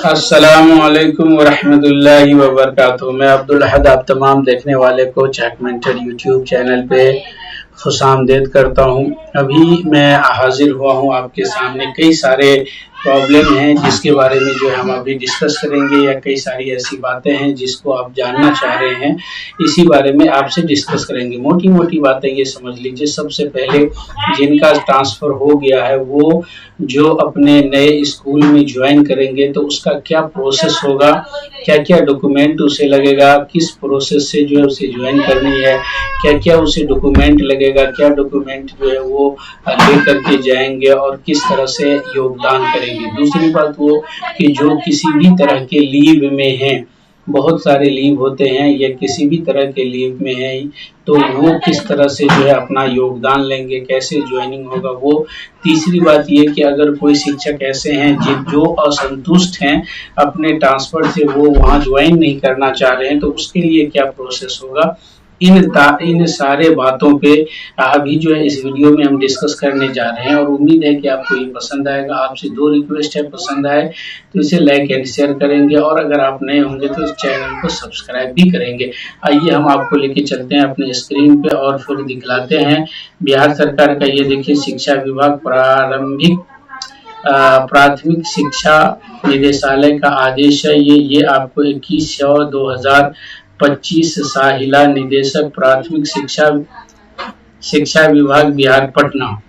अस्सलामुअलैकुम वरहमतुल्लाहि वबरकातुहू। मैं अब्दुल अहद आप तमाम देखने वाले को चैकमेंटर यूट्यूब चैनल पे खुशामदीद करता हूँ। अभी मैं हाजिर हुआ हूँ आपके सामने। कई सारे प्रॉब्लम हैं जिसके बारे में जो है हम अभी डिस्कस करेंगे, या कई सारी ऐसी बातें हैं जिसको आप जानना चाह रहे हैं, इसी बारे में आपसे डिस्कस करेंगे। मोटी मोटी बातें ये समझ लीजिए। सबसे पहले जिनका ट्रांसफ़र हो गया है वो जो अपने नए स्कूल में ज्वाइन करेंगे तो उसका क्या प्रोसेस होगा, क्या क्या डॉक्यूमेंट उसे लगेगा, किस प्रोसेस से जो है उसे ज्वाइन करनी है, क्या क्या उसे डॉक्यूमेंट लगेगा, क्या डॉक्यूमेंट जो है वो ले करके जाएंगे और किस तरह से योगदान करेंगे। दूसरी बात वो कि जो किसी भी तरह के लीव में हैं, बहुत सारे लीव होते हैं या किसी भी तरह के लीव में है, तो वो किस तरह से जो है अपना योगदान लेंगे, कैसे ज्वाइनिंग होगा वो। तीसरी बात ये कि अगर कोई शिक्षक ऐसे हैं जो असंतुष्ट हैं अपने ट्रांसफर से, वो वहाँ ज्वाइन नहीं करना चाह रहे हैं, तो उसके लिए क्या प्रोसेस होगा। इन सारे बातों पे अभी जो है इस वीडियो में हम डिस्कस करने जा रहे हैं और उम्मीद है कि आपको ये पसंद आएगा। आपसे दो रिक्वेस्ट है, पसंद आए तो इसे लाइक एंड शेयर करेंगे और अगर आप नए होंगे तो इस चैनल को सब्सक्राइब भी करेंगे। आइए हम आपको लेके चलते हैं अपने स्क्रीन पे और फिर दिखलाते हैं। बिहार सरकार का ये देखिए शिक्षा विभाग प्राथमिक शिक्षा निदेशालय का आदेश है। ये आपको 21/6/2025 साहिला निदेशक प्राथमिक शिक्षा विभाग बिहार पटना,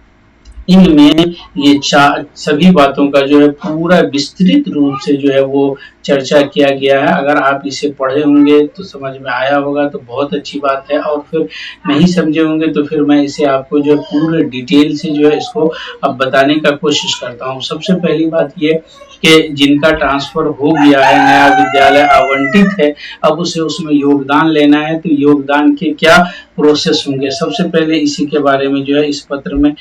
इनमें ये सभी बातों का जो है पूरा विस्तृत रूप से जो है वो चर्चा किया गया है। अगर आप इसे पढ़े होंगे तो समझ में आया होगा तो बहुत अच्छी बात है, और फिर नहीं समझे होंगे तो फिर मैं इसे आपको जो है पूरे डिटेल से जो है इसको अब बताने का कोशिश करता हूँ। सबसे पहली बात ये कि जिनका ट्रांसफर हो गया है, नया विद्यालय आवंटित है, अब उसे उसमें योगदान लेना है, तो योगदान के क्या प्रोसेस होंगे। सबसे पहले इसी के बारे में जो है इस पत्र में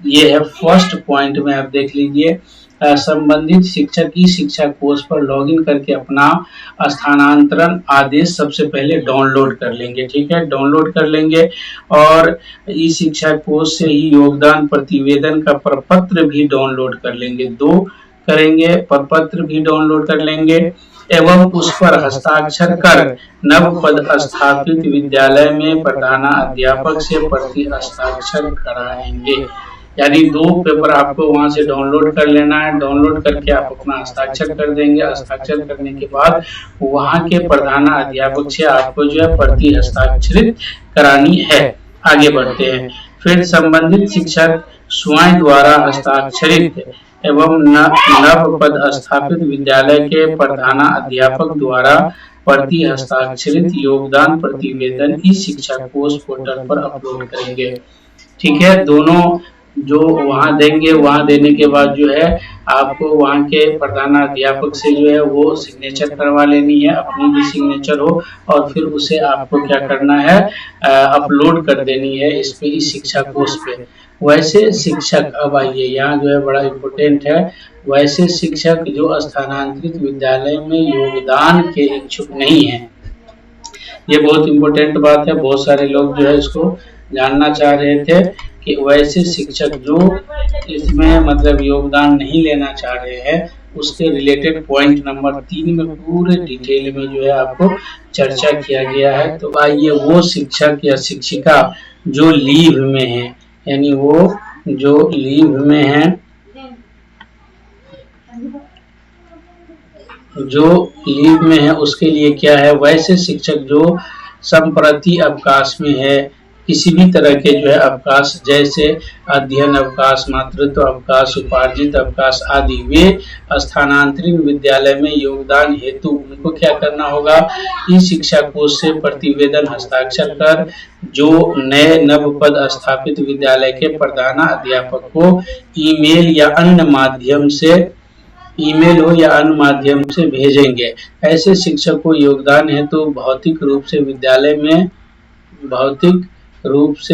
ये है फर्स्ट पॉइंट में आप देख लीजिए। संबंधित शिक्षक की शिक्षा कोष पर लॉगिन करके अपना स्थानांतरण आदेश सबसे पहले डाउनलोड कर लेंगे। ठीक है, डाउनलोड कर लेंगे और ई शिक्षा कोष से ही योगदान प्रतिवेदन का प्रपत्र भी डाउनलोड कर लेंगे। दो करेंगे, प्रपत्र भी डाउनलोड कर लेंगे एवं उस पर हस्ताक्षर कर नव पद स्थापित विद्यालय में प्रधानाध्यापक से प्रति हस्ताक्षर कराएंगे। यानी दो पेपर आपको वहां से डाउनलोड कर लेना है। डाउनलोड करके आप अपना हस्ताक्षर कर देंगे। हस्ताक्षर करने के बाद वहां के प्रधानाध्यापक से आपको जो है प्रति हस्ताक्षरित करानी है। आगे बढ़ते हैं। फिर संबंधित शिक्षक स्वयं द्वारा हस्ताक्षरित एवं नव पद स्थापित विद्यालय के प्रधानाध्यापक द्वारा प्रति हस्ताक्षरित योगदान प्रतिवेदन इस शिक्षा कोष पोर्टल पर अपलोड करेंगे। ठीक है, दोनों जो वहां देंगे, वहां देने के बाद जो है आपको वहां के प्रधानाध्यापक से जो है वो सिग्नेचर करवा लेनी है, अपनी भी सिग्नेचर हो, और फिर उसे आपको क्या करना है, अपलोड कर देनी है इस पे, इस शिक्षा कोष पे। वैसे शिक्षक, अब आइए यहाँ जो है बड़ा इम्पोर्टेंट है, वैसे शिक्षक जो स्थानांतरित विद्यालय में योगदान के इच्छुक नहीं है, ये बहुत इम्पोर्टेंट बात है। बहुत सारे लोग जो है इसको जानना चाह रहे थे कि वैसे शिक्षक जो इसमें मतलब योगदान नहीं लेना चाह रहे हैं, उसके रिलेटेड पॉइंट नंबर 3 में पूरे डिटेल में जो है आपको चर्चा किया गया है। तो आइए वो शिक्षक या शिक्षिका जो लीव में है, यानी वो जो लीव में है, उसके लिए क्या है, वैसे शिक्षक जो संप्रति अवकाश में है, किसी भी तरह के जो है अवकाश, जैसे अध्ययन अवकाश, मातृत्व अवकाश, उपार्जित अवकाश आदि, वे स्थानांतरित विद्यालय में योगदान हेतु उनको क्या करना होगा, इस शिक्षा कोष से प्रतिवेदन हस्ताक्षर कर जो नए नव पद स्थापित विद्यालय के प्रधानाध्यापक को ईमेल या अन्य माध्यम से भेजेंगे। ऐसे शिक्षक को योगदान हेतु भौतिक रूप से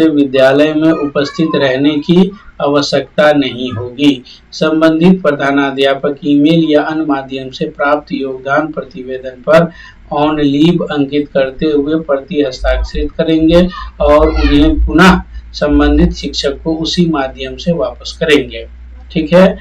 विद्यालय में उपस्थित रहने की आवश्यकता नहीं होगी। संबंधित प्रधानाध्यापक ईमेल या अन्य माध्यम से प्राप्त योगदान प्रतिवेदन पर ऑन लीव अंकित करते हुए प्रति हस्ताक्षरित करेंगे और उन्हें पुनः संबंधित शिक्षक को उसी माध्यम से वापस करेंगे। ठीक है,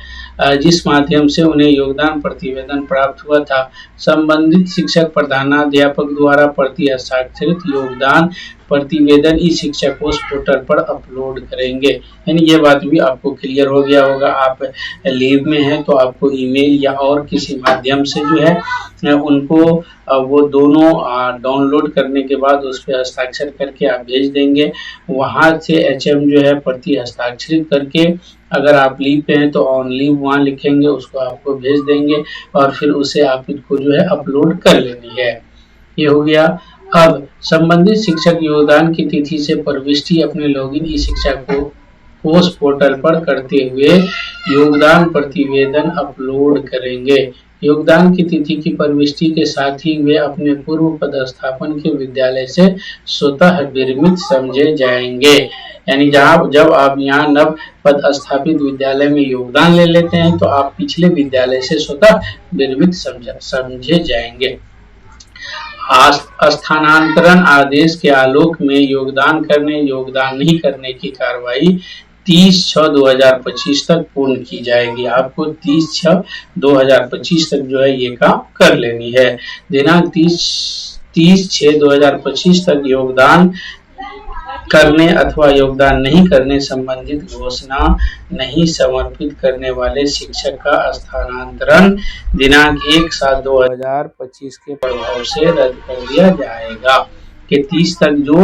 जिस माध्यम से उन्हें योगदान प्रतिवेदन प्राप्त हुआ था। संबंधित शिक्षक प्रधानाध्यापक द्वारा प्रति हस्ताक्षरित योगदान प्रतिवेदन ई शिक्षा कोष पोर्टल पर अपलोड करेंगे। यानी ये बात भी आपको क्लियर हो गया होगा। आप लीव में हैं तो आपको ईमेल या और किसी माध्यम से जो है उनको वो दोनों डाउनलोड करने के बाद उस पर हस्ताक्षर करके आप भेज देंगे। वहाँ से एचएम जो है प्रति हस्ताक्षरित करके, अगर आप लीव पे हैं तो ऑन लीव वहाँ लिखेंगे, उसको आपको भेज देंगे और फिर उसे आप इसको जो है अपलोड कर लेनी है। ये हो गया। अब संबंधित शिक्षक योगदान की तिथि से प्रविष्टि अपने लॉगिन ई शिक्षा को कोष पोर्टल पर करते हुए योगदान प्रतिवेदन अपलोड करेंगे। योगदान की तिथि की प्रविष्टि के साथ ही वे अपने पूर्व पदस्थापन के विद्यालय से स्वतः विरमित समझे जाएंगे। यानी जब आप यहाँ नव पदस्थापित विद्यालय में योगदान ले लेते हैं तो आप पिछले विद्यालय से स्वतः विरमित समझे जाएंगे। स्थानांतरण आदेश के आलोक में योगदान करने योगदान नहीं करने की कार्रवाई 30/6/2025 तक पूर्ण की जाएगी। आपको 30/6/2025 तक जो है ये काम कर लेनी है। दिनांक 30/6/2025 तक योगदान करने अथवा योगदान नहीं करने संबंधित घोषणा नहीं समर्पित करने वाले शिक्षक का स्थानांतरण दिनांक 1/7/2025 के प्रभाव से रद्द कर दिया जाएगा। कि 30 तक जो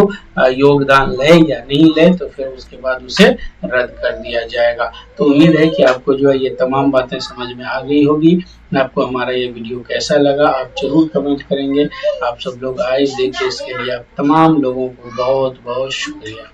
योगदान ले या नहीं ले तो फिर उसके बाद उसे रद्द कर दिया जाएगा। तो उम्मीद है कि आपको जो है ये तमाम बातें समझ में आ गई होगी। आपको हमारा ये वीडियो कैसा लगा आप जरूर कमेंट करेंगे। आप सब लोग आए देखे, इसके लिए आप तमाम लोगों को बहुत बहुत शुक्रिया।